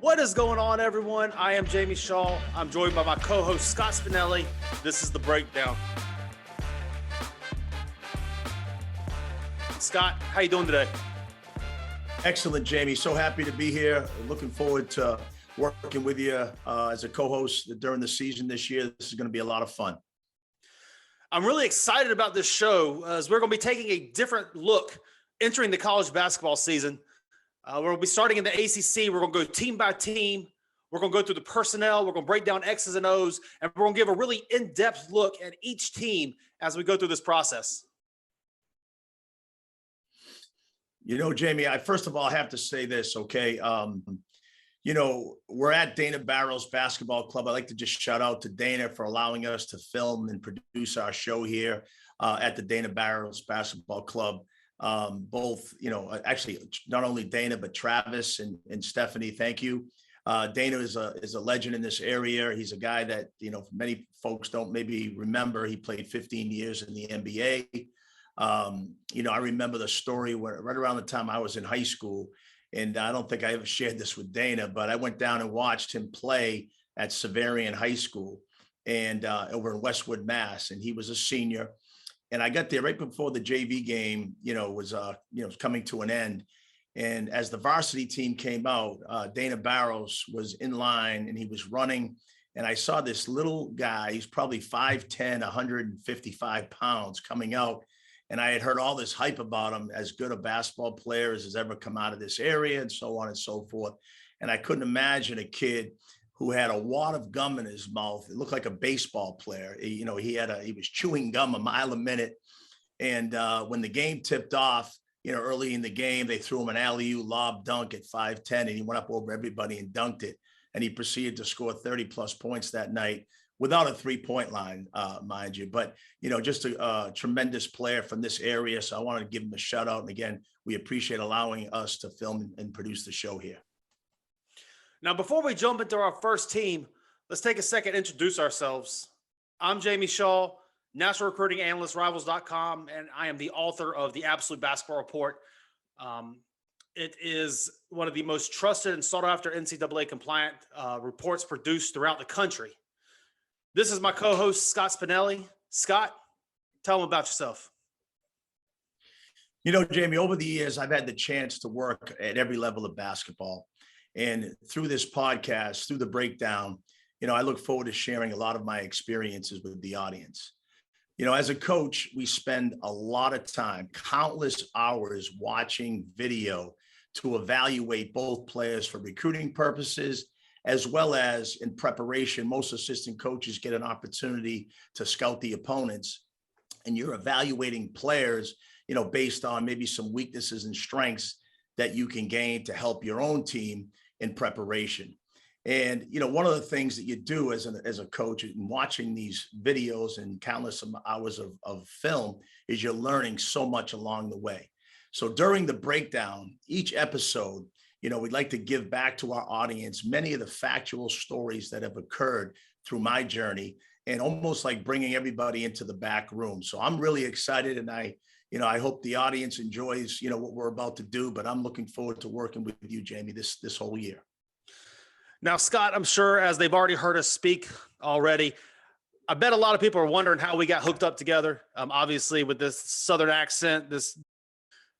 What is going on, everyone? I am Jamie Shaw. I'm joined by my co-host, Scott Spinelli. This is The Breakdown. Scott, how you doing today? Excellent, Jamie. So happy to be here. Looking forward to working with you as a co-host during the season this year. This is going to be a lot of fun. I'm really excited about this show as we're going to be taking a different look entering the college basketball season. We're going to be starting in the ACC. We're going to go team by team. We're going to go through the personnel. We're going to break down X's and O's, and we're going to give a really in-depth look at each team as we go through this process. You know, Jamie, first of all, I have to say this, okay? We're at Dana Barros Basketball Club. I'd like to just shout out to Dana for allowing us to film and produce our show here at the Dana Barros Basketball Club. Actually, not only Dana, but Travis and Stephanie, thank you. Dana is a legend in this area. He's a guy that, many folks don't maybe remember. He played 15 years in the NBA. I remember the story where right around the time I was in high school, and I don't think I ever shared this with Dana, but I went down and watched him play at Severian High School and over in Westwood, Mass. And he was a senior. And I got there right before the JV game, was coming to an end. And as the varsity team came out, Dana Barros was in line and he was running. And I saw this little guy, he's probably 5'10", 155 pounds coming out. And I had heard all this hype about him, as good a basketball player as has ever come out of this area and so on and so forth. And I couldn't imagine a kid who had a wad of gum in his mouth. It looked like a baseball player. He was chewing gum a mile a minute. And when the game tipped off, early in the game, they threw him an alley-oop lob dunk at 5'10", and he went up over everybody and dunked it. And he proceeded to score 30 plus points that night without a 3-point line, mind you. But, just a tremendous player from this area. So I wanted to give him a shout out. And again, we appreciate allowing us to film and produce the show here. Now, before we jump into our first team, let's take a second to introduce ourselves. I'm Jamie Shaw, National Recruiting Analyst, Rivals.com, and I am the author of the Absolute Basketball Report. It is one of the most trusted and sought-after NCAA compliant reports produced throughout the country. This is my co-host, Scott Spinelli. Scott, tell them about yourself. Jamie, over the years, I've had the chance to work at every level of basketball. And through this podcast, through the breakdown, I look forward to sharing a lot of my experiences with the audience. As a coach, we spend a lot of time, countless hours watching video to evaluate both players for recruiting purposes, as well as in preparation. Most assistant coaches get an opportunity to scout the opponents, and you're evaluating players, based on maybe some weaknesses and strengths that you can gain to help your own team in preparation. And, one of the things that you do as a coach in watching these videos and countless hours of film is you're learning so much along the way. So during the breakdown, each episode, we'd like to give back to our audience many of the factual stories that have occurred through my journey, and almost like bringing everybody into the back room. So I'm really excited, and I hope the audience enjoys, what we're about to do, but I'm looking forward to working with you, Jamie, this whole year. Now, Scott, I'm sure as they've already heard us speak already, I bet a lot of people are wondering how we got hooked up together. Obviously with this Southern accent, this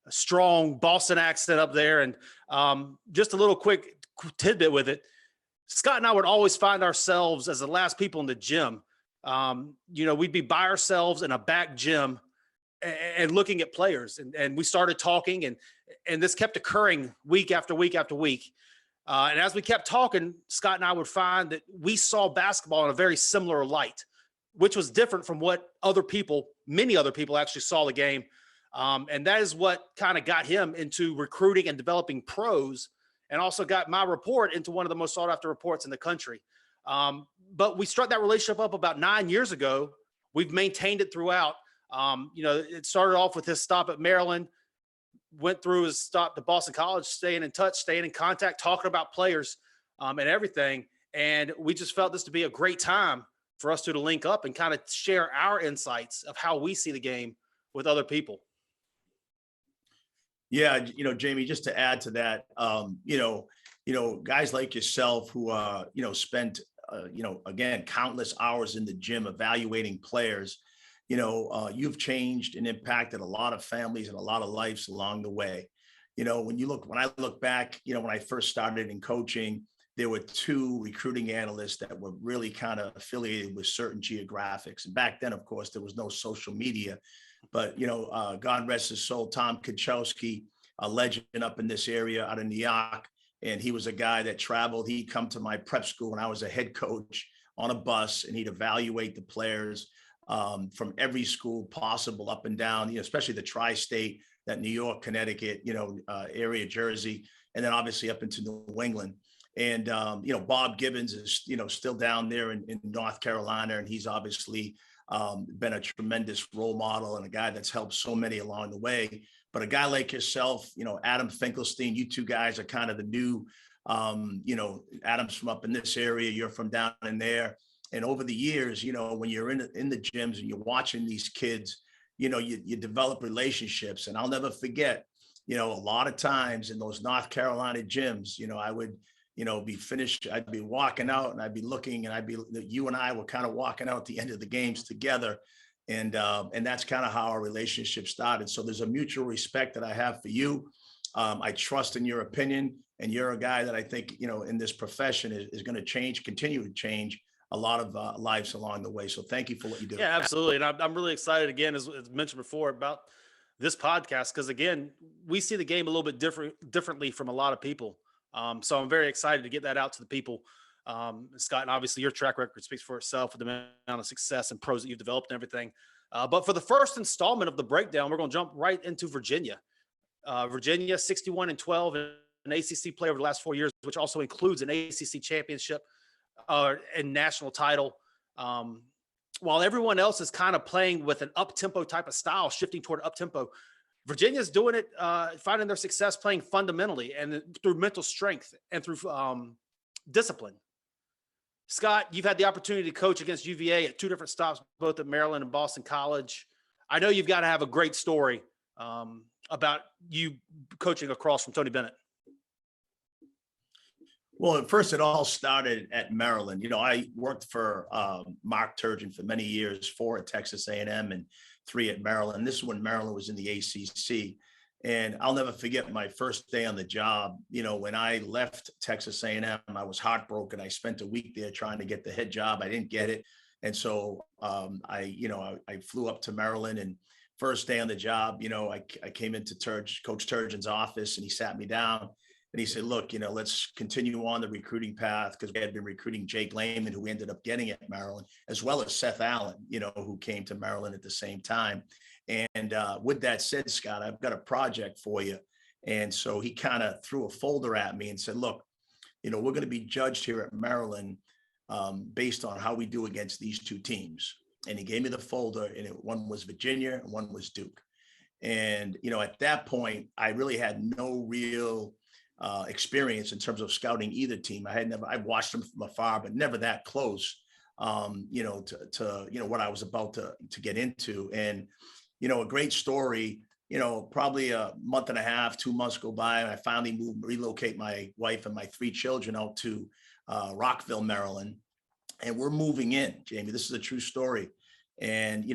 strong Boston accent up there. And just a little quick tidbit with it. Scott and I would always find ourselves as the last people in the gym. We'd be by ourselves in a back gym and looking at players, and we started talking, and this kept occurring week after week after week. And as we kept talking, Scott and I would find that we saw basketball in a very similar light, which was different from what many other people actually saw the game. And that is what kind of got him into recruiting and developing pros, and also got my report into one of the most sought after reports in the country. But we struck that relationship up about 9 years ago. We've maintained it throughout. It started off with his stop at Maryland, went through his stop to Boston College, staying in touch, staying in contact, talking about players and everything. And we just felt this to be a great time for us to link up and kind of share our insights of how we see the game with other people. Yeah, Jamie, just to add to that, guys like yourself who, spent, again, countless hours in the gym evaluating players, you've changed and impacted a lot of families and a lot of lives along the way. When I look back, when I first started in coaching, there were two recruiting analysts that were really kind of affiliated with certain geographics. And back then, of course, there was no social media, but, God rest his soul, Tom Kachowski, a legend up in this area out of New York. And he was a guy that traveled. He'd come to my prep school when I was a head coach on a bus, and he'd evaluate the players from every school possible up and down, especially the tri-state, that New York, Connecticut, area, Jersey, and then obviously up into New England. And, Bob Gibbons is, still down there in North Carolina. And he's obviously been a tremendous role model and a guy that's helped so many along the way. But a guy like yourself, Adam Finkelstein, you two guys are kind of the new, Adam's from up in this area, you're from down in there. And over the years, when you're in the gyms and you're watching these kids, you develop relationships. And I'll never forget, a lot of times in those North Carolina gyms, I would, be finished. I'd be walking out and I'd be looking, and you and I were kind of walking out at the end of the games together. And that's kind of how our relationship started. So there's a mutual respect that I have for you. I trust in your opinion, and you're a guy that I think, in this profession is going to continue to change a lot of lives along the way. So thank you for what you do. Yeah, absolutely. And I'm really excited again, as mentioned before, about this podcast, because again, we see the game a little bit differently from a lot of people. So I'm very excited to get that out to the people. Scott, and obviously your track record speaks for itself with the amount of success and pros that you've developed and everything. But for the first installment of the breakdown, we're going to jump right into Virginia. Virginia 61-12, an ACC play over the last 4 years, which also includes an ACC championship and national title. While everyone else is kind of playing with an up-tempo type of style, shifting toward up-tempo, Virginia's doing it, finding their success playing fundamentally and through mental strength and through discipline. Scott, you've had the opportunity to coach against UVA at two different stops, both at Maryland and Boston College. I know you've got to have a great story about you coaching across from Tony Bennett. Well, at first, it all started at Maryland. I worked for Mark Turgeon for many years, 4 at Texas A&M and 3 at Maryland. This is when Maryland was in the ACC. And I'll never forget my first day on the job. When I left Texas A&M, I was heartbroken. I spent a week there trying to get the head job. I didn't get it. And so I flew up to Maryland, and first day on the job, I came into Coach Turgeon's office, and he sat me down. And he said, look, let's continue on the recruiting path, because we had been recruiting Jake Lehman, who we ended up getting at Maryland, as well as Seth Allen, who came to Maryland at the same time. And with that said, Scott, I've got a project for you. And so he kind of threw a folder at me and said, look, we're going to be judged here at Maryland based on how we do against these two teams. And he gave me the folder, and one was Virginia and one was Duke. And, at that point, I really had no real experience in terms of scouting either team. I watched them from afar, but never that close, to what I was about to get into. And, a great story, probably a month and a half, 2 months go by, and I finally relocate my wife and my 3 children out to Rockville, Maryland. And we're moving in, Jamie. This is a true story. And,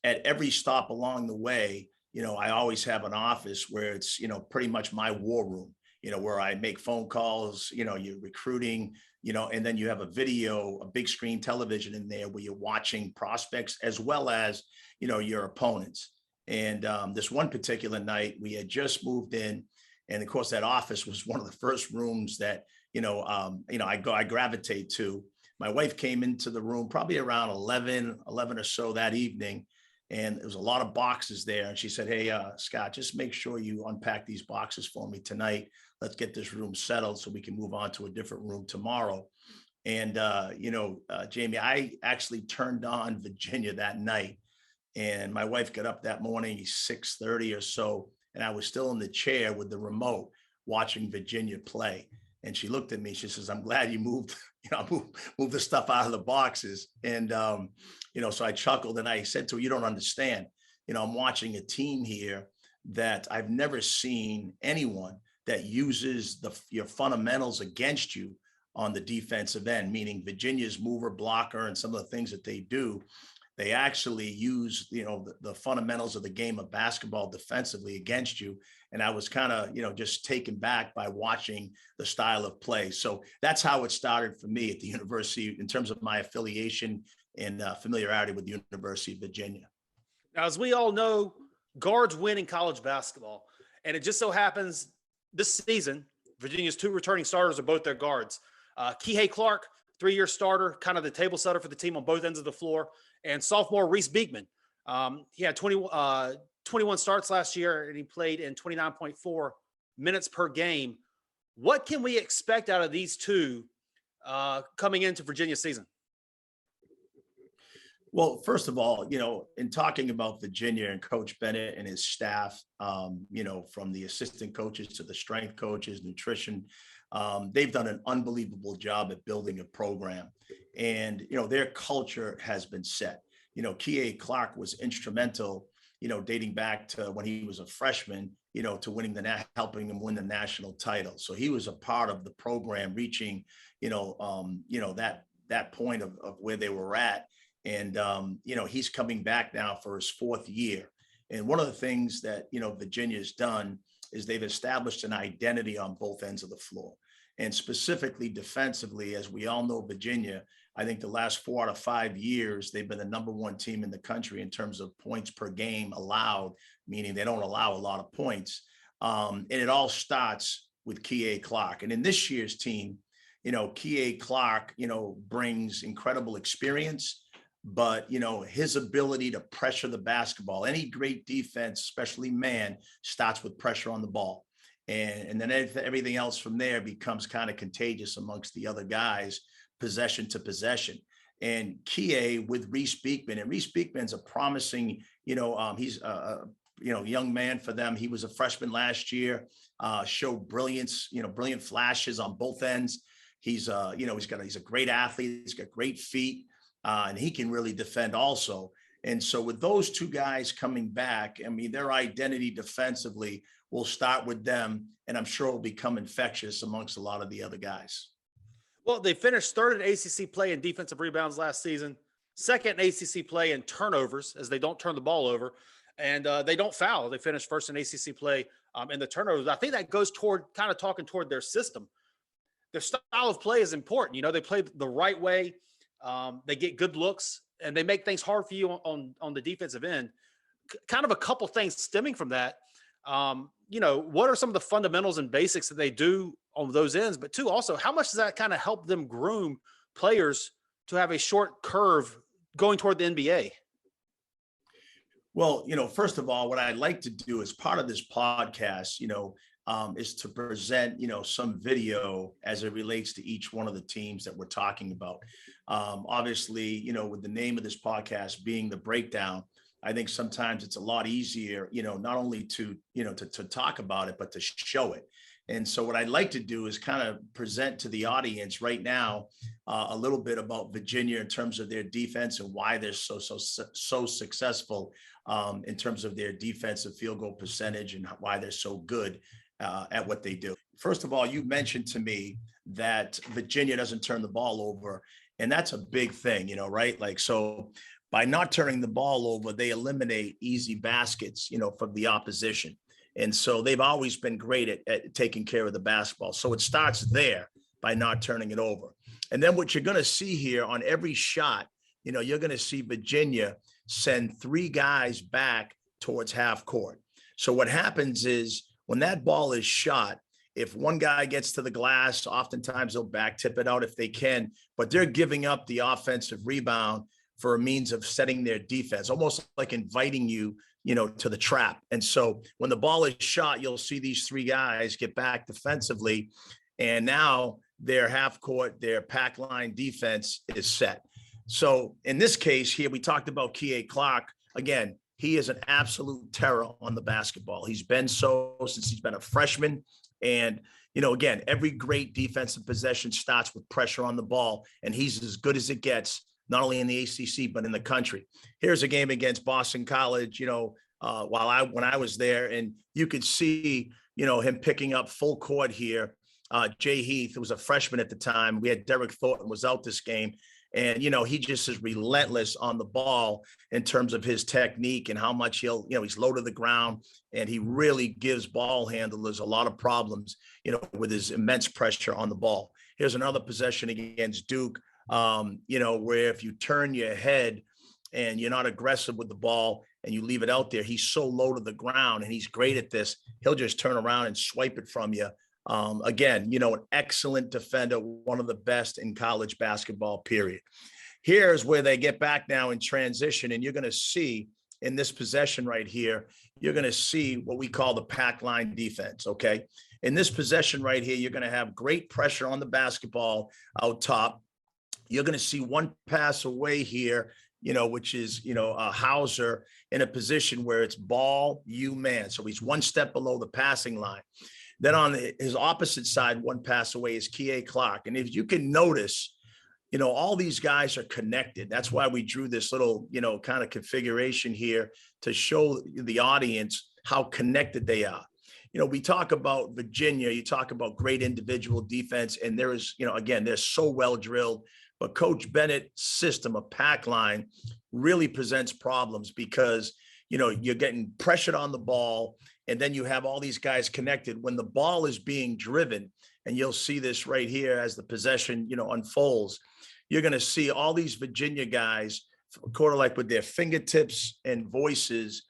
at every stop along the way, I always have an office where it's, pretty much my war room. Where I make phone calls, you're recruiting, and then you have a big screen television in there where you're watching prospects as well as, your opponents. And this one particular night, we had just moved in. And of course, that office was one of the first rooms that, I gravitate to. My wife came into the room probably around 11 or so that evening. And there was a lot of boxes there. And she said, hey, Scott, just make sure you unpack these boxes for me tonight. Let's get this room settled so we can move on to a different room tomorrow. And, Jamie, I actually turned on Virginia that night. And my wife got up that morning, 6:30 or so. And I was still in the chair with the remote watching Virginia play. And she looked at me. She says, I'm glad you moved, move the stuff out of the boxes. And, so I chuckled and I said to her, you don't understand. I'm watching a team here that I've never seen anyone that uses your fundamentals against you on the defensive end, meaning Virginia's mover, blocker, and some of the things that they do. They actually use, the fundamentals of the game of basketball defensively against you. And I was kind of, just taken back by watching the style of play. So that's how it started for me at the university in terms of my affiliation and familiarity with the University of Virginia. Now, as we all know, guards win in college basketball. And it just so happens this season, Virginia's 2 returning starters are both their guards. Kihei Clark, 3-year starter, kind of the table setter for the team on both ends of the floor. And sophomore Reese Beekman. He had 21 starts last year, and he played in 29.4 minutes per game. What can we expect out of these two coming into Virginia's season? Well, first of all, in talking about Virginia and Coach Bennett and his staff, from the assistant coaches to the strength coaches, nutrition, they've done an unbelievable job at building a program. And, their culture has been set. Kihei Clark was instrumental, dating back to when he was a freshman, to winning helping him win the national title. So he was a part of the program reaching, that point of where they were at. And, he's coming back now for his 4th year. And one of the things that, Virginia's done is they've established an identity on both ends of the floor. And specifically defensively, as we all know, Virginia, I think the last 4 out of 5 years, they've been the #1 team in the country in terms of points per game allowed, meaning they don't allow a lot of points. And it all starts with Kihei Clark. And in this year's team, Kihei Clark, brings incredible experience, but, his ability to pressure the basketball, any great defense, especially man, starts with pressure on the ball. And then everything else from there becomes kind of contagious amongst the other guys, possession to possession. And Kihei with Reese Beekman, and Reese Beekman's a promising, he's a young man for them. He was a freshman last year, showed brilliance, brilliant flashes on both ends. He's a great athlete. He's got great feet, and he can really defend also. And so with those two guys coming back, I mean, their identity defensively will start with them, and I'm sure it will become infectious amongst a lot of the other guys. Well, they finished 3rd in ACC play in defensive rebounds last season, 2nd in ACC play in turnovers, as they don't turn the ball over, and they don't foul. They finished 1st in ACC play in the turnovers. I think that goes toward kind of talking toward their system. Their style of play is important. They play the right way. They get good looks, and they make things hard for you on the defensive end. Kind of a couple things stemming from that. What are some of the fundamentals and basics that they do on those ends? But 2, also, how much does that kind of help them groom players to have a short curve going toward the NBA? Well, first of all, what I'd like to do as part of this podcast, is to present, some video as it relates to each one of the teams that we're talking about. Obviously, with the name of this podcast being The Breakdown, I think sometimes it's a lot easier, not only to talk about it, but to show it. And so what I'd like to do is kind of present to the audience right now a little bit about Virginia in terms of their defense and why they're so successful in terms of their defensive field goal percentage and why they're so good at what they do. First of all, you mentioned to me that Virginia doesn't turn the ball over, and that's a big thing, right? Like, so by not turning the ball over, they eliminate easy baskets, from the opposition. And so they've always been great at taking care of the basketball. So it starts there by not turning it over. And then what you're going to see here on every shot, you're going to see Virginia send 3 guys back towards half court. So what happens is when that ball is shot, if one guy gets to the glass, oftentimes they'll back tip it out if they can, but they're giving up the offensive rebound for a means of setting their defense, almost like inviting you, to the trap. And so when the ball is shot, you'll see these 3 guys get back defensively. And now their half court, their pack line defense is set. So in this case here, we talked about Kihei Clark. Again, he is an absolute terror on the basketball. He's been so since he's been a freshman. And, again, every great defensive possession starts with pressure on the ball, and he's as good as it gets, not only in the ACC, but in the country. Here's a game against Boston College, when I was there, and you could see, him picking up full court here. Jay Heath, who was a freshman at the time. We had Derek Thornton was out this game. And, he just is relentless on the ball in terms of his technique and how much he's low to the ground. And he really gives ball handlers a lot of problems, with his immense pressure on the ball. Here's another possession against Duke, where if you turn your head and you're not aggressive with the ball and you leave it out there, he's so low to the ground and he's great at this. He'll just turn around and swipe it from you. Again, an excellent defender, one of the best in college basketball, period. Here's where they get back now in transition, and you're going to see in this possession right here, you're going to see what we call the pack line defense, okay? In this possession right here, you're going to have great pressure on the basketball out top. You're going to see one pass away here, which is, a Hauser in a position where it's ball, you man. So he's one step below the passing line. Then on his opposite side, one pass away is Kie Clark. And if you can notice, all these guys are connected. That's why we drew this little, kind of configuration here to show the audience how connected they are. We talk about Virginia, you talk about great individual defense, and there is, again, they're so well drilled. But Coach Bennett's system of pack line really presents problems because, you're getting pressured on the ball. And then you have all these guys connected when the ball is being driven. And you'll see this right here as the possession, unfolds. You're going to see all these Virginia guys, sort of like with their fingertips and voices,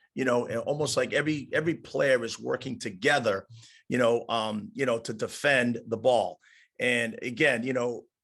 almost like every player is working together, to defend the ball. And again,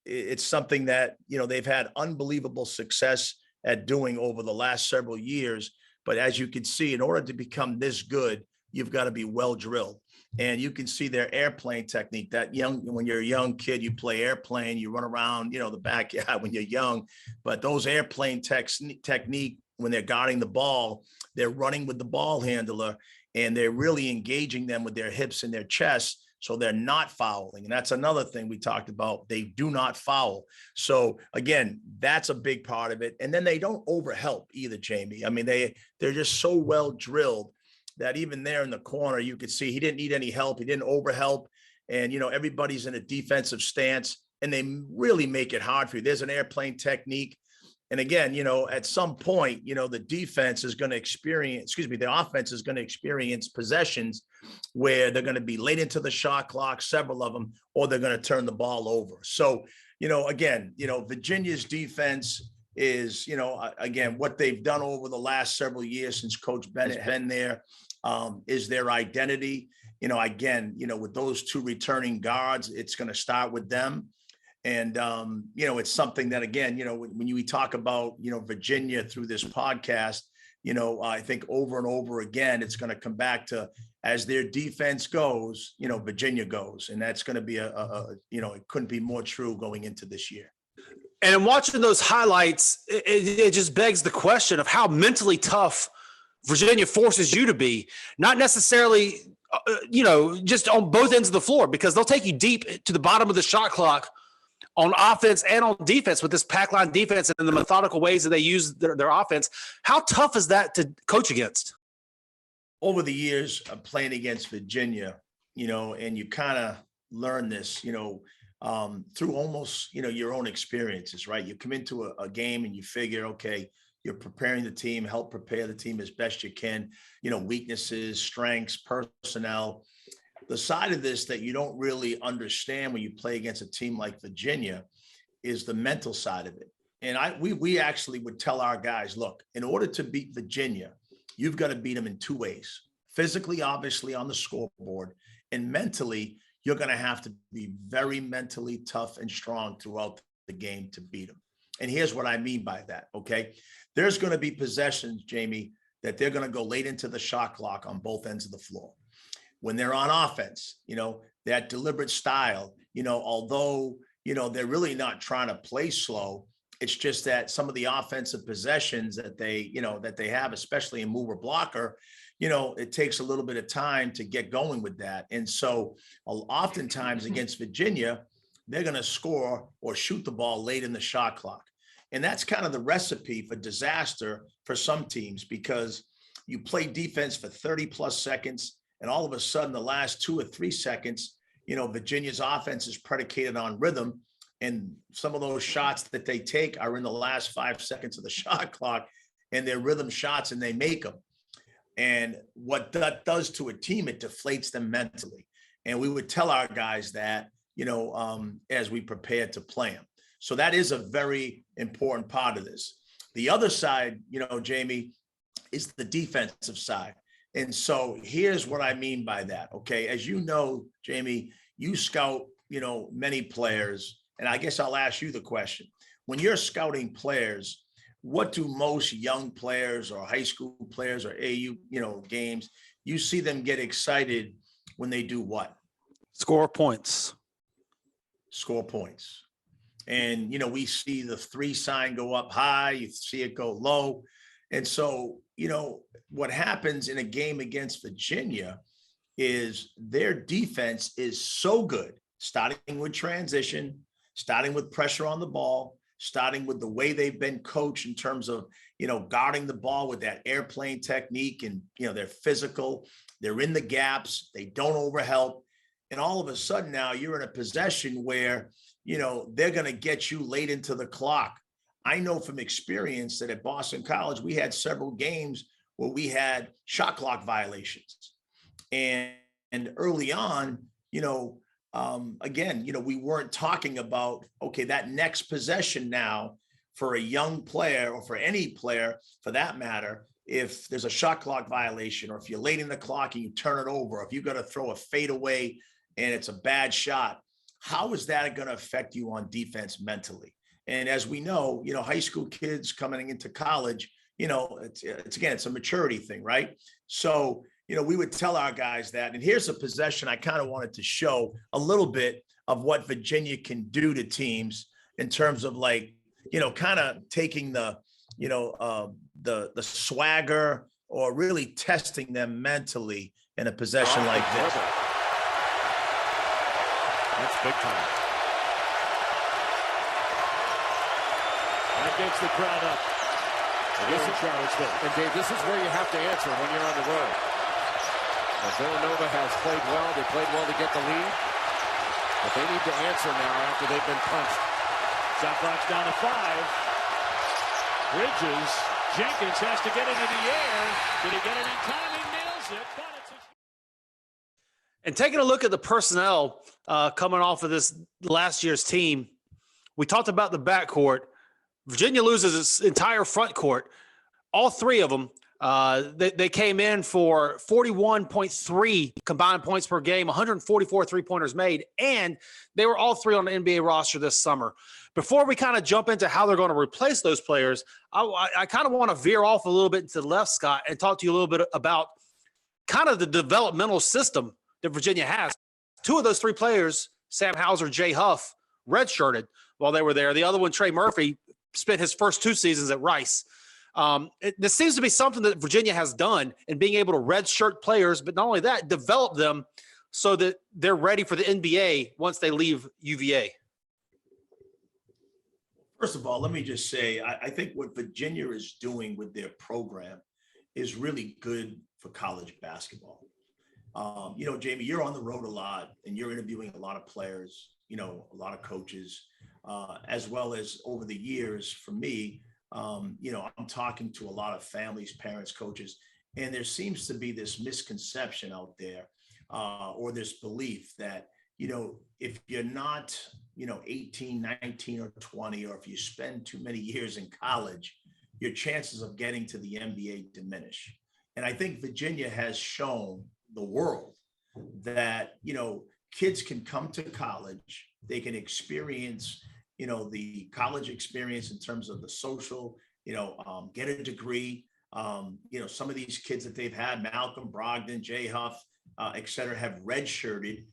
it's something that, they've had unbelievable success at doing over the last several years. But as you can see, in order to become this good, you've got to be well drilled. And you can see their airplane technique. When you're a young kid, you play airplane, you run around, the backyard when you're young. But those airplane technique, when they're guarding the ball, they're running with the ball handler and they're really engaging them with their hips and their chests. So they're not fouling. And that's another thing we talked about. They do not foul. So again, that's a big part of it. And then they don't overhelp either, Jamie. I mean, they're just so well drilled that even there in the corner, you could see he didn't need any help. He didn't overhelp. And, everybody's in a defensive stance and they really make it hard for you. There's an airplane technique. And again, at some point, the defense is going to the offense is going to experience possessions where they're going to be late into the shot clock, several of them, or they're going to turn the ball over. So, again, Virginia's defense is, again, what they've done over the last several years since Coach Bennett has been there, is their identity. Again, with those two returning guards, it's going to start with them. And, it's something that, again, when we talk about, Virginia through this podcast, I think over and over again, it's going to come back to as their defense goes, Virginia goes. And that's going to be it couldn't be more true going into this year. And in watching those highlights, it just begs the question of how mentally tough Virginia forces you to be, not necessarily, just on both ends of the floor, because they'll take you deep to the bottom of the shot clock on offense and on defense with this pack line defense and the methodical ways that they use their offense. How tough is that to coach against? Over the years of playing against Virginia, and you kind of learn this, through almost, your own experiences, right? You come into a game and you figure, okay, you're preparing the team, help prepare the team as best you can, weaknesses, strengths, personnel. The side of this that you don't really understand when you play against a team like Virginia is the mental side of it. And we actually would tell our guys, look, in order to beat Virginia, you've got to beat them in two ways. Physically, obviously, on the scoreboard, and mentally, you're going to have to be very mentally tough and strong throughout the game to beat them. And here's what I mean by that, okay? There's going to be possessions, Jamie, that they're going to go late into the shot clock on both ends of the floor. When they're on offense, that deliberate style, although, they're really not trying to play slow. It's just that some of the offensive possessions that they have, especially in mover blocker, it takes a little bit of time to get going with that. And so oftentimes against Virginia, they're going to score or shoot the ball late in the shot clock. And that's kind of the recipe for disaster for some teams, because you play defense for 30 plus seconds. And all of a sudden, the last 2 or 3 seconds, Virginia's offense is predicated on rhythm. And some of those shots that they take are in the last 5 seconds of the shot clock, and they're rhythm shots, and they make them. And what that does to a team, it deflates them mentally. And we would tell our guys that, as we prepared to play them. So that is a very important part of this. The other side, Jamie, is the defensive side. And so here's what I mean by that. Okay. As you know, Jamie, you scout, many players. And I guess I'll ask you the question. When you're scouting players, what do most young players or high school players or AU, games, you see them get excited when they do what? Score points. Score points. And, we see the 3 sign go up high, you see it go low. And so, what happens in a game against Virginia is their defense is so good, starting with transition, starting with pressure on the ball, starting with the way they've been coached in terms of, guarding the ball with that airplane technique, and, they're physical, they're in the gaps, they don't overhelp. And all of a sudden now you're in a possession where, they're going to get you late into the clock. I know from experience that at Boston College, we had several games where we had shot clock violations. And early on, again, we weren't talking about, okay, that next possession now for a young player, or for any player for that matter, if there's a shot clock violation, or if you're late in the clock and you turn it over, or if you got to throw a fadeaway and it's a bad shot, how is that going to affect you on defense mentally? And as we know, high school kids coming into college, it's a maturity thing, right? So, we would tell our guys that. And here's a possession I kind of wanted to show a little bit of what Virginia can do to teams in terms of kind of taking the swagger, or really testing them mentally in a possession like this. That's big time. That gets the crowd up. This is Charlottesville. And Dave, this is where you have to answer when you're on the road. Now, Villanova has played well. They played well to get the lead. But they need to answer now after they've been punched. Shot clock's down to 5. Bridges. Jenkins has to get it in the air. Did he get it in time? He nails it. But it's a... And taking a look at the personnel coming off of this last year's team, we talked about the backcourt. Virginia loses its entire front court. All 3 of them, they came in for 41.3 combined points per game, 144 three-pointers made, and they were all 3 on the NBA roster this summer. Before we kind of jump into how they're going to replace those players, I kind of want to veer off a little bit to the left, Scott, and talk to you a little bit about kind of the developmental system that Virginia has. 2 of those 3 players, Sam Hauser, Jay Huff, redshirted while they were there. The other one, Trey Murphy, spent his first 2 seasons at Rice. This seems to be something that Virginia has done in being able to redshirt players, but not only that, develop them so that they're ready for the NBA once they leave UVA. First of all, let me just say, I think what Virginia is doing with their program is really good for college basketball. Jamie, you're on the road a lot and you're interviewing a lot of players, a lot of coaches, as well as over the years for me, I'm talking to a lot of families, parents, coaches, and there seems to be this misconception out there, or this belief that, if you're not, 18, 19 or 20, or if you spend too many years in college, your chances of getting to the NBA diminish. And I think Virginia has shown the world that, kids can come to college, they can experience, the college experience in terms of the social, get a degree. Some of these kids that they've had, Malcolm Brogdon, Jay Huff, et cetera, have redshirted,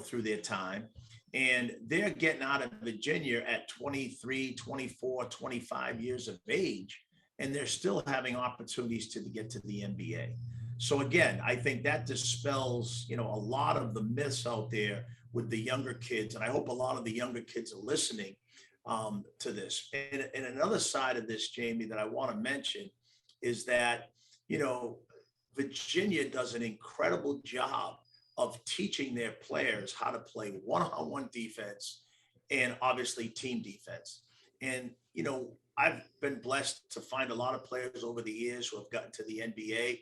through their time. And they're getting out of Virginia at 23, 24, 25 years of age, and they're still having opportunities to get to the NBA. So again, I think that dispels, a lot of the myths out there with the younger kids. And I hope a lot of the younger kids are listening to this. And another side of this, Jamie, that I want to mention is that, Virginia does an incredible job of teaching their players how to play one-on-one defense and obviously team defense. And, I've been blessed to find a lot of players over the years who have gotten to the NBA.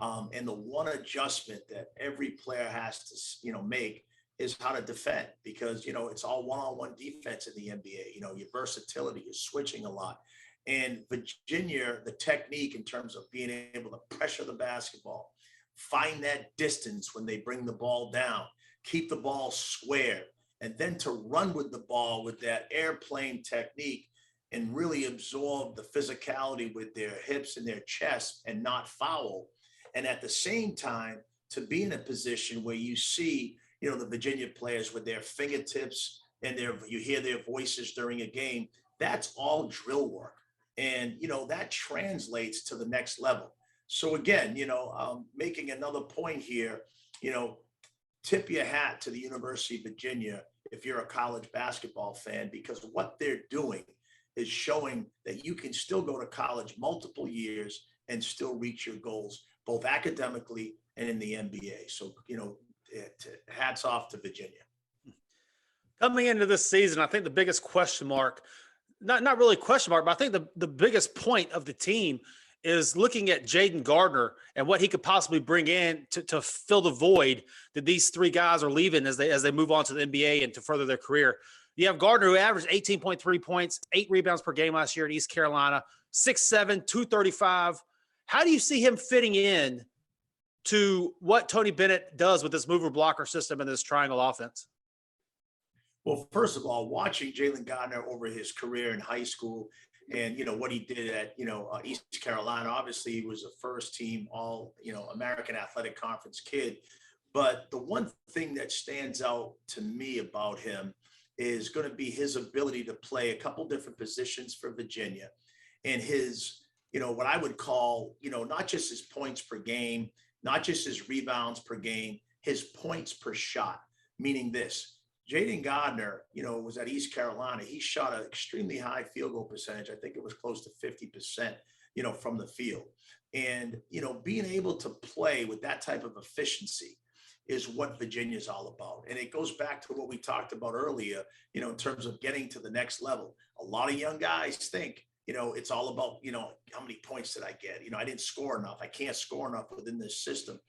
And the one adjustment that every player has to, make is how to defend, because, it's all one-on-one defense in the NBA. Your versatility, you're switching a lot. And Virginia, the technique in terms of being able to pressure the basketball, find that distance when they bring the ball down, keep the ball square, and then to run with the ball with that airplane technique and really absorb the physicality with their hips and their chest and not foul. And at the same time, to be in a position where you see, the Virginia players with their fingertips and you hear their voices during a game, that's all drill work. And, that translates to the next level. So again, making another point here, tip your hat to the University of Virginia if you're a college basketball fan, because what they're doing is showing that you can still go to college multiple years and still reach your goals, both academically and in the NBA. So, hats off to Virginia. Coming into this season, I think the biggest question mark, not really question mark, but I think the biggest point of the team is looking at Jaden Gardner and what he could possibly bring in to fill the void that these three guys are leaving as they move on to the NBA and to further their career. You have Gardner, who averaged 18.3 points, 8 rebounds per game last year at East Carolina, 6'7", 235. How do you see him fitting in to what Tony Bennett does with this mover blocker system and this triangle offense? Well, first of all, watching Jalen Gardner over his career in high school and, what he did at, East Carolina, obviously he was a first team all, American Athletic Conference kid. But the one thing that stands out to me about him is going to be his ability to play a couple different positions for Virginia and his, what I would call, not just his points per game, not just his rebounds per game, his points per shot, meaning this. Jaden Gardner, was at East Carolina. He shot an extremely high field goal percentage. I think it was close to 50%, from the field. And, being able to play with that type of efficiency is what Virginia is all about. And it goes back to what we talked about earlier, in terms of getting to the next level. A lot of young guys think, it's all about, how many points did I get? I didn't score enough. I can't score enough within this system.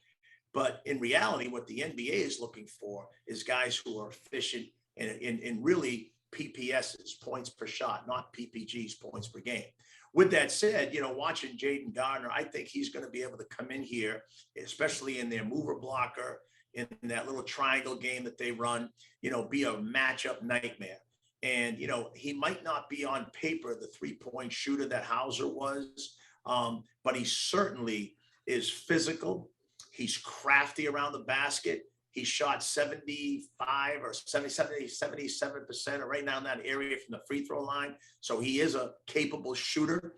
But in reality, what the NBA is looking for is guys who are efficient and really PPSs, points per shot, not PPGs, points per game. With that said, watching Jaden Gardner, I think he's going to be able to come in here, especially in their mover blocker, in that little triangle game that they run, be a matchup nightmare. And, he might not be on paper the three-point shooter that Hauser was, but he certainly is physical. He's crafty around the basket. He shot 75 or 77% or right now in that area from the free throw line. So he is a capable shooter.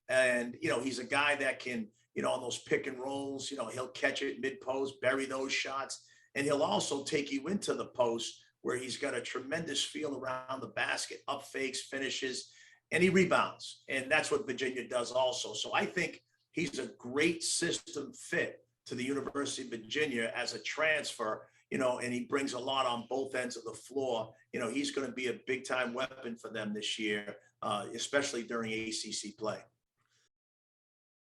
And, he's a guy that can, on those pick and rolls, he'll catch it mid post, bury those shots. And he'll also take you into the post where he's got a tremendous feel around the basket, up fakes, finishes, and he rebounds. And that's what Virginia does also. So I think he's a great system fit to the University of Virginia as a transfer, and he brings a lot on both ends of the floor. He's going to be a big time weapon for them this year, especially during ACC play.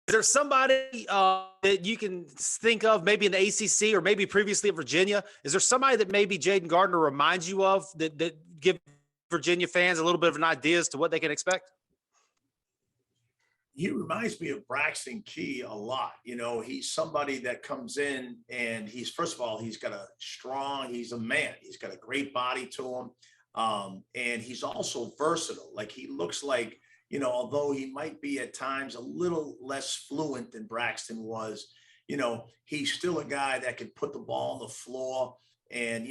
Is there somebody that you can think of maybe in the ACC or maybe previously at Virginia? Is there somebody that maybe Jaden Gardner reminds you of that give Virginia fans a little bit of an idea as to what they can expect? He reminds me of Braxton Key a lot. He's somebody that comes in and first of all, he's a man. He's got a great body to him. And he's also versatile. Like he looks like, although he might be at times a little less fluent than Braxton was, he's still a guy that can put the ball on the floor and,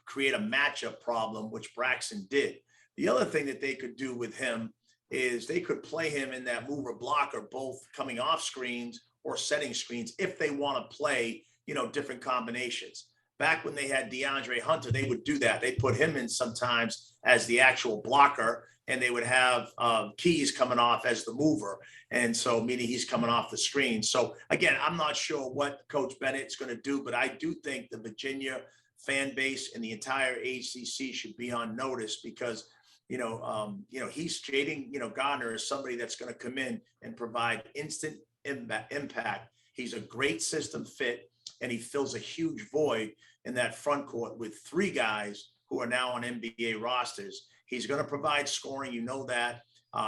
create a matchup problem, which Braxton did. The other thing that they could do with him is they could play him in that mover blocker, both coming off screens or setting screens if they want to play, different combinations. back when they had DeAndre Hunter, they would do that. They put him in sometimes as the actual blocker, and they would have Keys coming off as the mover. And so meaning he's coming off the screen. So again, I'm not sure what Coach Bennett's going to do, but I do think the Virginia fan base and the entire ACC should be on notice because, he's Jaden, Garner is somebody that's going to come in and provide instant impact. He's a great system fit, and he fills a huge void in that front court with three guys who are now on NBA rosters. He's going to provide scoring. That.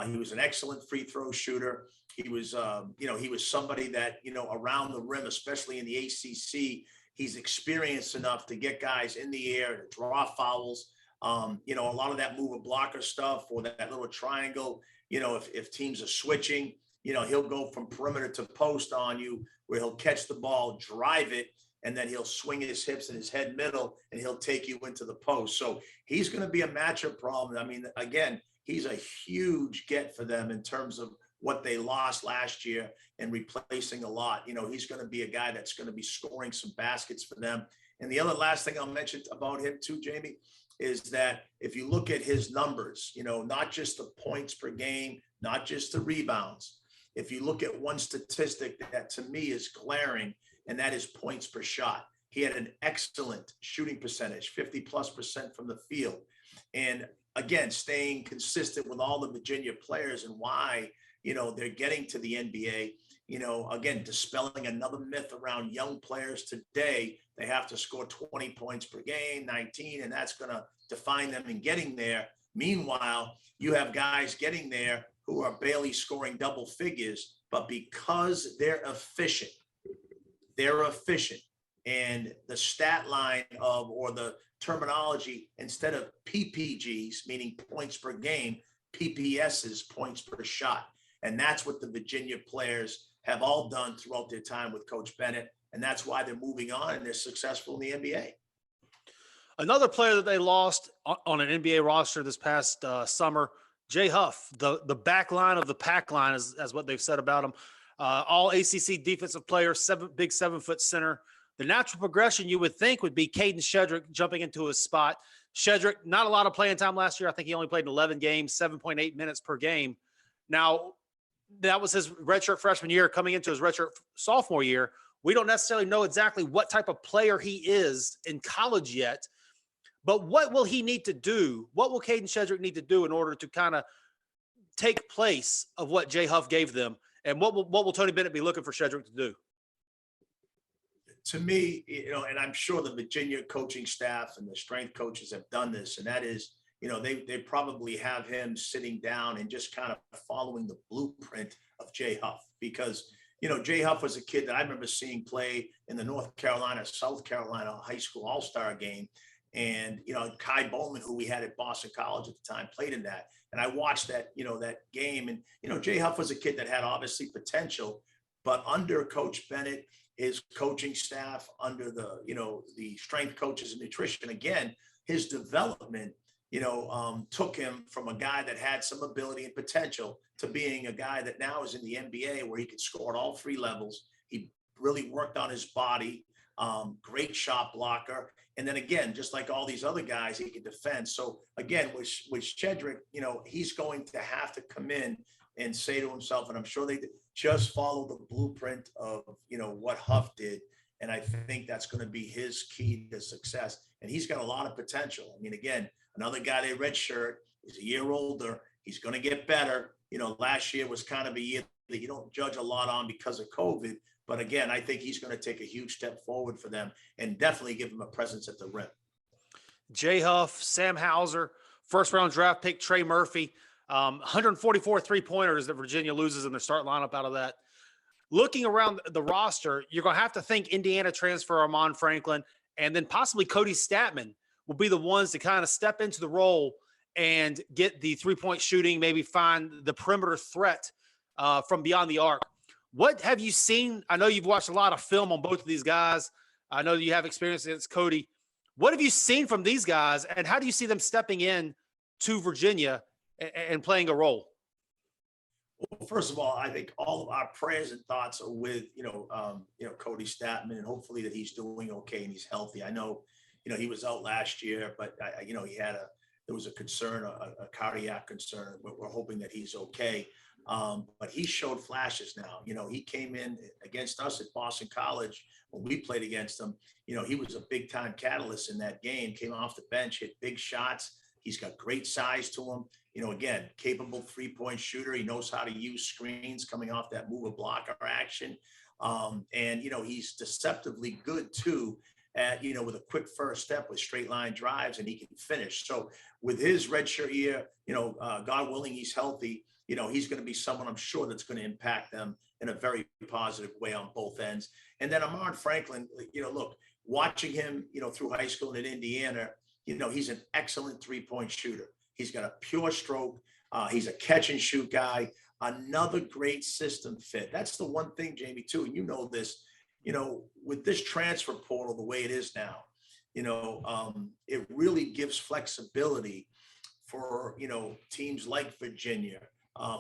He was an excellent free throw shooter. He was, he was somebody that, around the rim, especially in the ACC, he's experienced enough to get guys in the air, to draw fouls. A lot of that mover blocker stuff or that little triangle, if teams are switching, he'll go from perimeter to post on you where he'll catch the ball, drive it, and then he'll swing his hips and his head middle, and he'll take you into the post. So he's going to be a matchup problem. I mean, again, he's a huge get for them in terms of what they lost last year and replacing a lot. He's going to be a guy that's going to be scoring some baskets for them. And the other last thing I'll mention about him too, Jamie, is that if you look at his numbers, not just the points per game, not just the rebounds. If you look at one statistic that to me is glaring, and that is points per shot. He had an excellent shooting percentage, 50+% from the field. And again, staying consistent with all the Virginia players and why, they're getting to the NBA, again, dispelling another myth around young players today. They have to score 20 points per game, 19, and that's going to define them in getting there. Meanwhile, you have guys getting there who are barely scoring double figures, but because they're efficient, and the stat line or the terminology, instead of PPGs, meaning points per game, PPSs, points per shot. And that's what the Virginia players have all done throughout their time with Coach Bennett. And that's why they're moving on and they're successful in the NBA. Another player that they lost on an NBA roster this past summer, Jay Huff, the back line of the pack line is what they've said about him. All ACC defensive player, 7-foot center. The natural progression you would think would be Caden Shedrick jumping into his spot. Shedrick, not a lot of playing time last year. I think he only played in 11 games, 7.8 minutes per game. Now, that was his redshirt freshman year coming into his redshirt sophomore year. We don't necessarily know exactly what type of player he is in college yet, but what will he need to do? What will Caden Shedrick need to do in order to kind of take place of what Jay Huff gave them? And what will Tony Bennett be looking for Shedrick to do? To me, and I'm sure the Virginia coaching staff and the strength coaches have done this, and that is, they probably have him sitting down and just kind of following the blueprint of Jay Huff, because, Jay Huff was a kid that I remember seeing play in the North Carolina, South Carolina high school all-star game. And, Kai Bowman, who we had at Boston College at the time, played in that. And I watched that, that game. And, Jay Huff was a kid that had obviously potential, but under Coach Bennett, his coaching staff, under the, the strength coaches and nutrition, again, his development, took him from a guy that had some ability and potential to being a guy that now is in the NBA where he could score at all three levels. He really worked on his body, great shot blocker. And then again, just like all these other guys, he could defend. So again, with Shedrick, he's going to have to come in and say to himself, and I'm sure they just follow the blueprint of, what Huff did. And I think that's going to be his key to success. And he's got a lot of potential. I mean, again, another guy they redshirt, he's a year older. He's going to get better. Last year was kind of a year that you don't judge a lot on because of COVID. But again, I think he's going to take a huge step forward for them and definitely give them a presence at the rim. Jay Huff, Sam Hauser, first-round draft pick Trey Murphy, 144 three-pointers that Virginia loses in their start lineup out of that. Looking around the roster, you're going to have to think Indiana transfer Armon Franklin, and then possibly Cody Statman will be the ones to kind of step into the role and get the three-point shooting, maybe find the perimeter threat from beyond the arc. What have you seen? I know you've watched a lot of film on both of these guys. I know you have experience against Cody. What have you seen from these guys, and how do you see them stepping in to Virginia and playing a role? Well, first of all, I think all of our prayers and thoughts are with, Cody Statman, and hopefully that he's doing okay and he's healthy. I know, he was out last year, but there was a concern, a cardiac concern, but we're hoping that he's okay. But he showed flashes now. He came in against us at Boston College when we played against him. He was a big time catalyst in that game, came off the bench, hit big shots. He's got great size to him. Again, capable 3-point shooter. He knows how to use screens coming off that mover blocker action. And he's deceptively good too at, with a quick first step with straight line drives, and he can finish. So with his redshirt year, God willing, he's healthy. He's going to be someone I'm sure that's going to impact them in a very positive way on both ends. And then Amon Franklin, look, watching him, through high school and in Indiana, he's an excellent 3-point shooter. He's got a pure stroke. He's a catch and shoot guy. Another great system fit. That's the one thing, Jamie, too, and this, with this transfer portal the way it is now, it really gives flexibility for, teams like Virginia,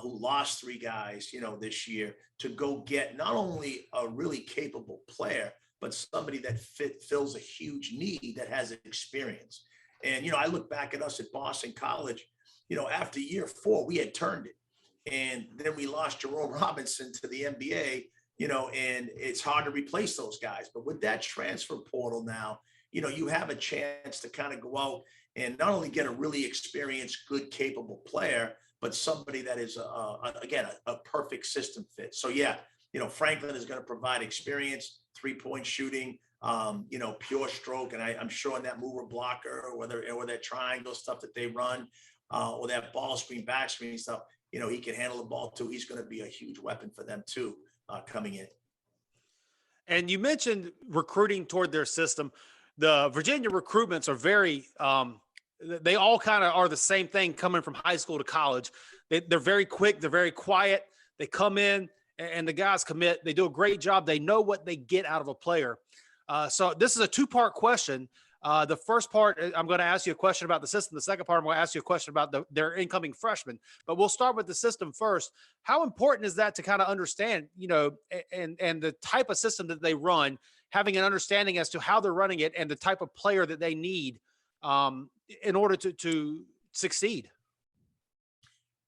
who lost 3 guys, this year, to go get not only a really capable player, but somebody that fills a huge need that has experience. And, I look back at us at Boston College, after year 4, we had turned it. And then we lost Jerome Robinson to the NBA, and it's hard to replace those guys. But with that transfer portal now, you have a chance to kind of go out and not only get a really experienced, good, capable player, but somebody that is, a perfect system fit. So, yeah, Franklin is going to provide experience, 3-point shooting, pure stroke. And I'm sure in that mover blocker or that triangle stuff that they run, or that ball screen, back screen stuff, he can handle the ball too. He's going to be a huge weapon for them too, coming in. And you mentioned recruiting toward their system. The Virginia recruitments are very, they all kind of are the same thing coming from high school to college. They're very quick. They're very quiet. They come in and the guys commit. They do a great job. They know what they get out of a player. So this is a 2-part question. The first part, I'm going to ask you a question about the system. The second part, I'm going to ask you a question about their incoming freshmen. But we'll start with the system first. How important is that to kind of understand, and the type of system that they run, having an understanding as to how they're running it and the type of player that they need in order to succeed?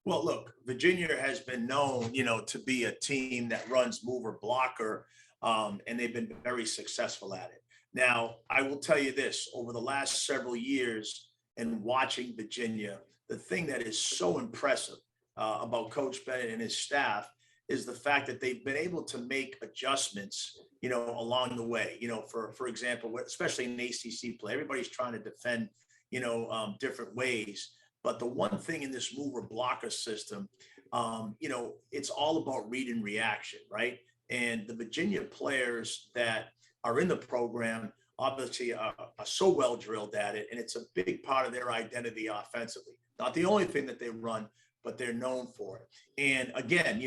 Well, look, Virginia has been known, to be a team that runs mover blocker, and they've been very successful at it. Now, I will tell you this, over the last several years and watching Virginia, the thing that is so impressive about Coach Bennett and his staff is the fact that they've been able to make adjustments, along the way, for example, especially in ACC play, everybody's trying to defend, different ways. But the one thing in this mover blocker system, it's all about read and reaction, right? And the Virginia players that are in the program obviously are so well drilled at it, and it's a big part of their identity offensively. Not the only thing that they run, but they're known for it. And again,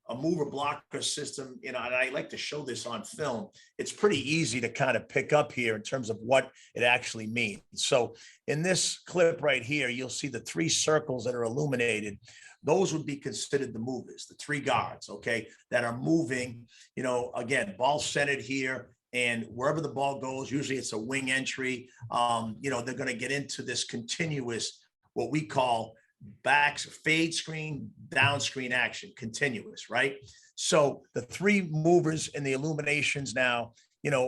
a mover blocker system, and I like to show this on film. It's pretty easy to kind of pick up here in terms of what it actually means. So in this clip right here, you'll see the 3 circles that are illuminated. Those would be considered the movers, the 3 guards, okay, that are moving, again, ball centered here. And wherever the ball goes, usually it's a wing entry. They're going to get into this continuous, what we call fade screen, down screen action, continuous, right? So the 3 movers in the illuminations now,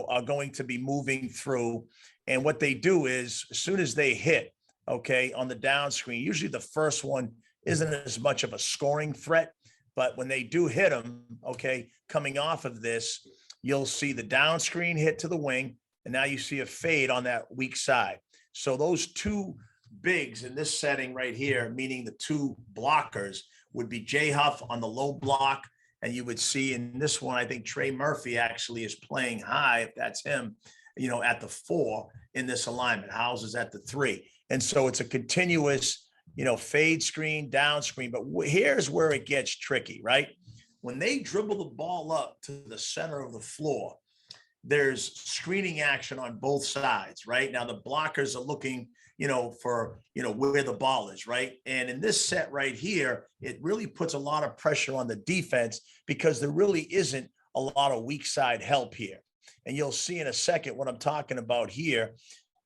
are going to be moving through. And what they do is, as soon as they hit, okay, on the down screen, usually the first one isn't as much of a scoring threat, but when they do hit them, okay, coming off of this, you'll see the down screen hit to the wing, and now you see a fade on that weak side. So those 2 bigs in this setting right here, meaning the 2 blockers, would be Jay Huff on the low block, and you would see in this one, I think Trey Murphy actually is playing high, if that's him, at the 4 in this alignment. Howes is at the 3. And so it's a continuous, fade screen, down screen. But here's where it gets tricky, right? When they dribble the ball up to the center of the floor, there's screening action on both sides, right? Now the blockers are looking, for, where the ball is, right? And in this set right here, it really puts a lot of pressure on the defense because there really isn't a lot of weak side help here. And you'll see in a second what I'm talking about here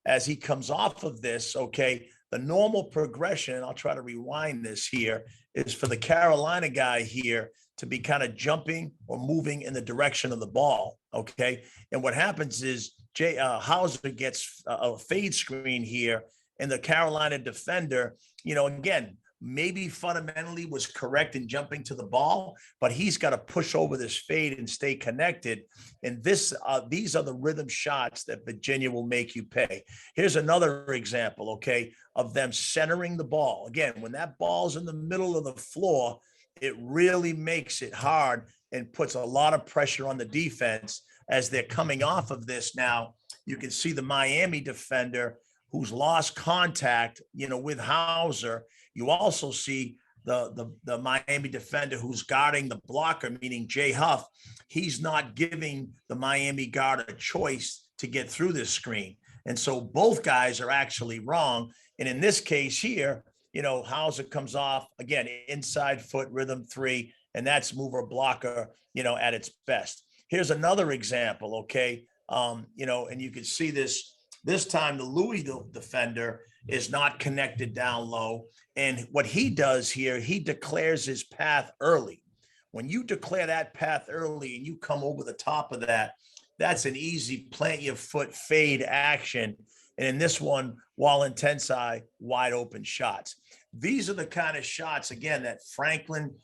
as he comes off of this, okay, the normal progression, I'll try to rewind this here, is for the Carolina guy here to be kind of jumping or moving in the direction of the ball, okay? And what happens is Hauser gets a fade screen here, and the Carolina defender, again, maybe fundamentally was correct in jumping to the ball, but he's got to push over this fade and stay connected. And these are the rhythm shots that Virginia will make you pay. Here's another example, okay, of them centering the ball. Again, when that ball's in the middle of the floor, it really makes it hard and puts a lot of pressure on the defense as they're coming off of this. Now, you can see the Miami defender who's lost contact, with Hauser. You also see the Miami defender who's guarding the blocker, meaning Jay Huff. He's not giving the Miami guard a choice to get through this screen. And so both guys are actually wrong. And in this case here, Hauser comes off, again, inside foot rhythm 3, and that's mover blocker, at its best. Here's another example, okay? And you can see this time the Louis defender is not connected down low. And what he does here, he declares his path early. When you declare that path early and you come over the top of that, that's an easy plant your foot fade action. And in this one, while intensi, wide open shots. These are the kind of shots, again, that Franklin,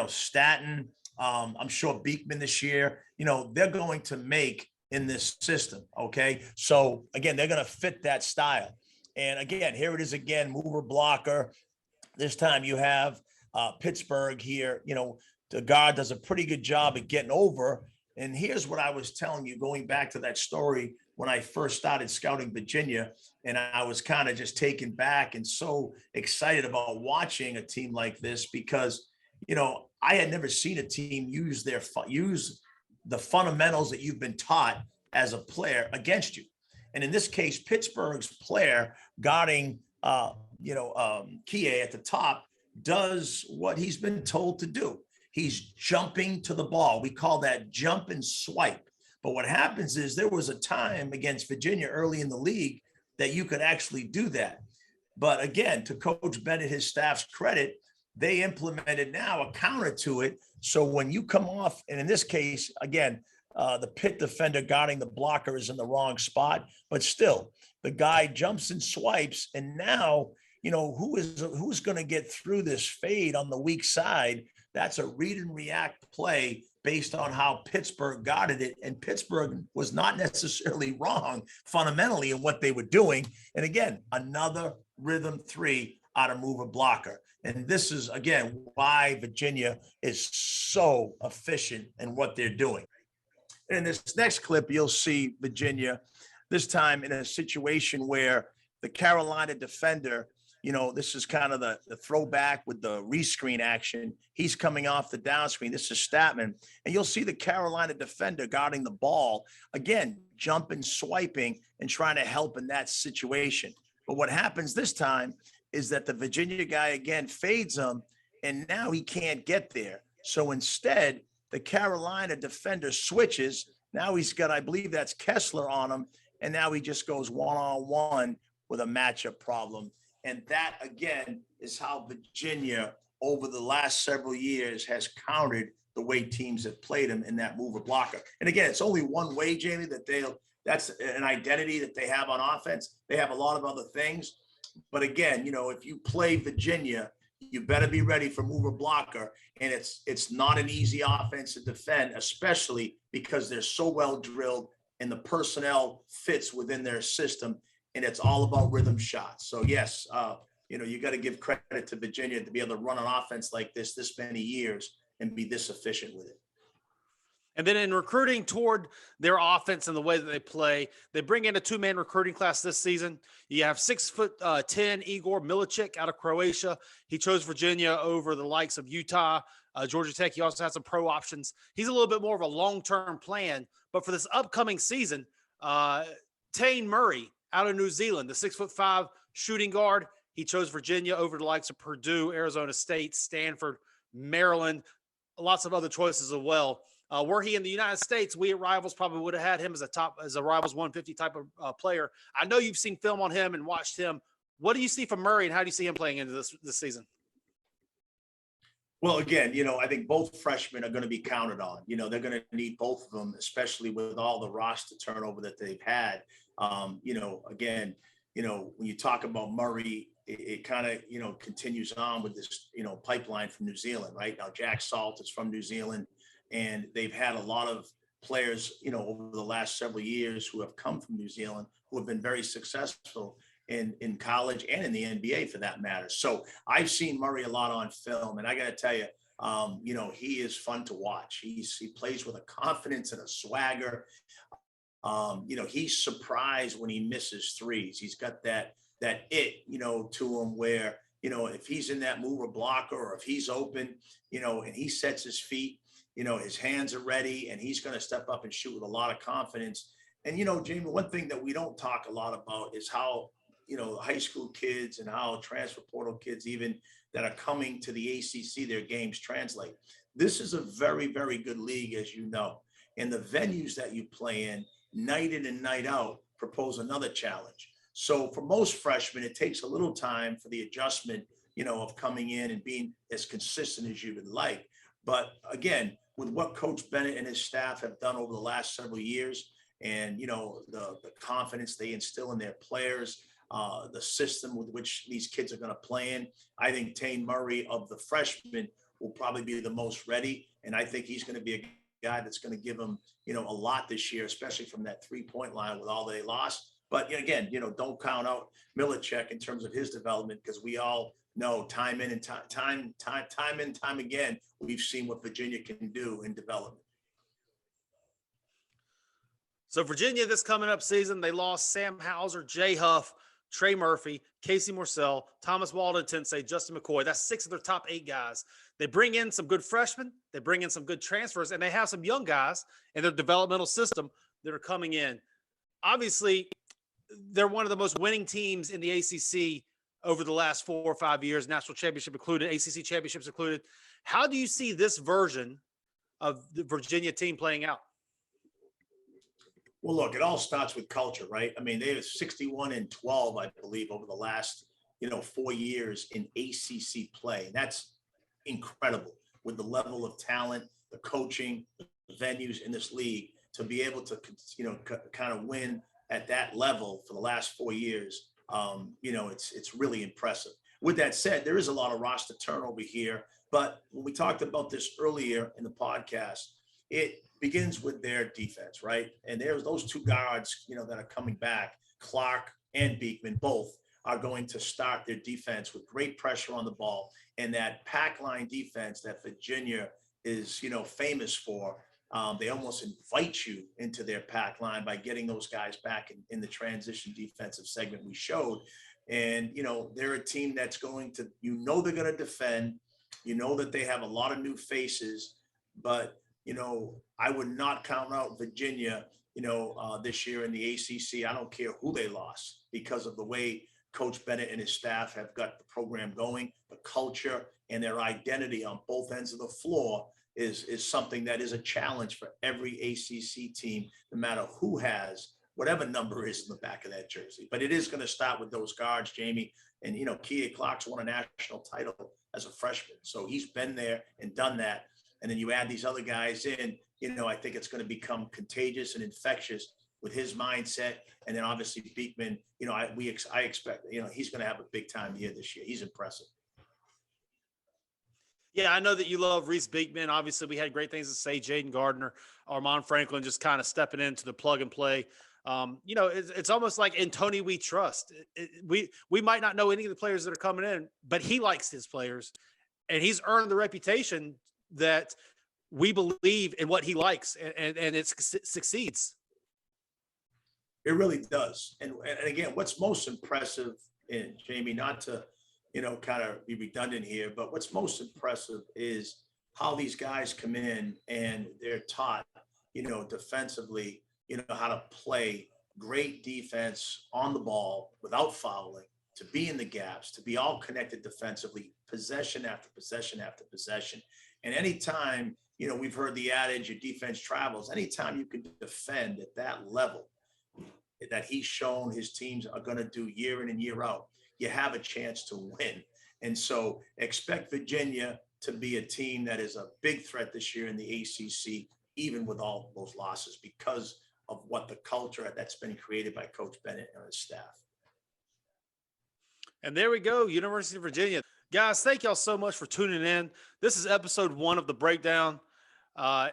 Staten, I'm sure Beekman this year, they're going to make in this system. Okay. So again, they're going to fit that style. And again, here it is again, mover blocker. This time you have Pittsburgh here, the guard does a pretty good job at getting over. And here's what I was telling you, going back to that story when I first started scouting Virginia, and I was kind of just taken back and so excited about watching a team like this because, I had never seen a team use the fundamentals that you've been taught as a player against you. And in this case, Pittsburgh's player guarding, Kie at the top does what he's been told to do. He's jumping to the ball. We call that jump and swipe. But what happens is there was a time against Virginia early in the league that you could actually do that. But again, to Coach Bennett, his staff's credit, they implemented now a counter to it. So when you come off, and in this case, again, the Pitt defender guarding the blocker is in the wrong spot, but still the guy jumps and swipes. And now, who's going to get through this fade on the weak side? That's a read and react play based on how Pittsburgh guarded it. And Pittsburgh was not necessarily wrong fundamentally in what they were doing. And again, another rhythm 3 out of mover blocker. And this is, again, why Virginia is so efficient in what they're doing. And in this next clip, you'll see Virginia, this time in a situation where the Carolina defender, this is kind of the throwback with the rescreen action. He's coming off the down screen. This is Statman. And you'll see the Carolina defender guarding the ball, again, jumping, swiping, and trying to help in that situation. But what happens this time is that the Virginia guy, again, fades him, and now he can't get there. So instead, the Carolina defender switches. Now he's got, I believe that's Kessler on him, and now he just goes one-on-one with a matchup problem. And that, again, is how Virginia, over the last several years, has countered the way teams have played him in that mover blocker. And again, it's only one way, Jamie, that's an identity that they have on offense. They have a lot of other things. But again, if you play Virginia, you better be ready for mover blocker. And it's not an easy offense to defend, especially because they're so well drilled and the personnel fits within their system. And it's all about rhythm shots. So yes, you got to give credit to Virginia to be able to run an offense like this many years and be this efficient with it. And then in recruiting toward their offense and the way that they play, they bring in a 2-man recruiting class this season. You have 6'10" Igor Milicic out of Croatia. He chose Virginia over the likes of Utah, Georgia Tech. He also has some pro options. He's a little bit more of a long-term plan. But for this upcoming season, Tane Murray out of New Zealand, the 6'5", shooting guard. He chose Virginia over the likes of Purdue, Arizona State, Stanford, Maryland, lots of other choices as well. Were he in the United States, we at Rivals probably would have had him as a Rivals 150 type of player. I know you've seen film on him and watched him. What do you see from Murray, and how do you see him playing into this season? Well, again, I think both freshmen are going to be counted on. They're going to need both of them, especially with all the roster turnover that they've had. Again, when you talk about Murray, it kind of, continues on with this, pipeline from New Zealand, right? Now, Jack Salt is from New Zealand, and they've had a lot of players, over the last several years who have come from New Zealand who have been very successful in college and in the NBA for that matter. So I've seen Murray a lot on film, and I got to tell you, he is fun to watch. He plays with a confidence and a swagger. He's surprised when he misses threes. He's got that it, to him where, if he's in that mover blocker or if he's open, and he sets his feet, his hands are ready and he's going to step up and shoot with a lot of confidence. And, Jamie, one thing that we don't talk a lot about is how, high school kids and how transfer portal kids even that are coming to the ACC, their games translate. This is a very, very good league, as you know, and the venues that you play in and night out propose another challenge. So for most freshmen, it takes a little time for the adjustment, of coming in and being as consistent as you would like. But again, with what Coach Bennett and his staff have done over the last several years, and the confidence they instill in their players, the system with which these kids are going to play in, I think Tane Murray of the freshmen will probably be the most ready, and I think he's going to be a guy that's going to give them, a lot this year, especially from that 3-point line with all they lost. But again, don't count out Milicek in terms of his development, because we all know time in and time again, we've seen what Virginia can do in development. So Virginia, this coming up season, they lost Sam Hauser, Jay Huff, Trey Murphy, Casey Morcell, Thomas Walden, Tensei, Justin McCoy. That's 6 of their top 8 guys. They bring in some good freshmen. They bring in some good transfers, and they have some young guys in their developmental system that are coming in. Obviously, they're one of the most winning teams in the ACC over the last 4 or 5 years, national championship included, ACC championships included. How do you see this version of the Virginia team playing out? Well, look, it all starts with culture, right? I mean, they have 61-12, I believe, over the last, 4 years in ACC play. And that's incredible with the level of talent, the coaching, the venues in this league to be able to, kind of win at that level for the last 4 years. It's really impressive. With that said, there is a lot of roster turnover here, but when we talked about this earlier in the podcast, it begins with their defense, right? And there's those 2 guards, that are coming back, Clark and Beekman, both are going to start their defense with great pressure on the ball. And that pack line defense that Virginia is, famous for, they almost invite you into their pack line by getting those guys back in the transition defensive segment we showed. And, they're a team that's going to, they're going to defend, that they have a lot of new faces, but, I would not count out Virginia, this year in the ACC. I don't care who they lost, because of the way Coach Bennett and his staff have got the program going, the culture and their identity on both ends of the floor is something that is a challenge for every ACC team, no matter who has whatever number is in the back of that jersey. But it is going to start with those guards, Jamie. And, Kea Clark's won a national title as a freshman. So he's been there and done that. And then you add these other guys in, I think it's going to become contagious and infectious with his mindset. And then obviously Beekman, I expect, he's going to have a big time year this year. He's impressive. Yeah, I know that you love Reese Beekman. Obviously, we had great things to say. Jaden Gardner, Armand Franklin just kind of stepping into the plug and play. It's almost like in Tony we trust. We might not know any of the players that are coming in, but he likes his players, and he's earned the reputation that we believe in what he likes, and it succeeds. It really does. And again, what's most impressive, in Jamie, not to, kind of be redundant here, but what's most impressive is how these guys come in and they're taught, defensively, how to play great defense on the ball without fouling, to be in the gaps, to be all connected defensively, possession after possession after possession. And anytime, we've heard the adage, your defense travels. Anytime you can defend at that level that he's shown his teams are going to do year in and year out, you have a chance to win. And so expect Virginia to be a team that is a big threat this year in the ACC, even with all those losses, because of what the culture that's been created by Coach Bennett and his staff. And there we go, University of Virginia. Guys, thank y'all so much for tuning in. This is episode 1 of The Breakdown.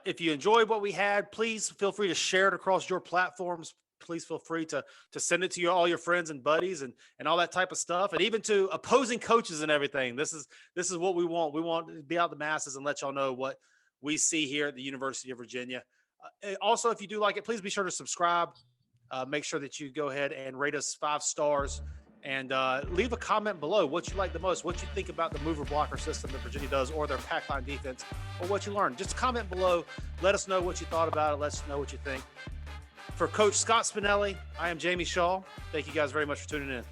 If you enjoyed what we had, please feel free to share it across your platforms. Please feel free to send it to all your friends and buddies and all that type of stuff, and even to opposing coaches and everything. This is what we want. We want to be out the masses and let y'all know what we see here at the University of Virginia. Also, if you do like it, please be sure to subscribe. Make sure that you go ahead and rate us 5 stars. And leave a comment below what you like the most, what you think about the mover blocker system that Virginia does, or their pack line defense, or what you learned. Just comment below. Let us know what you thought about it. Let us know what you think. For Coach Scott Spinelli, I am Jamie Shaw. Thank you guys very much for tuning in.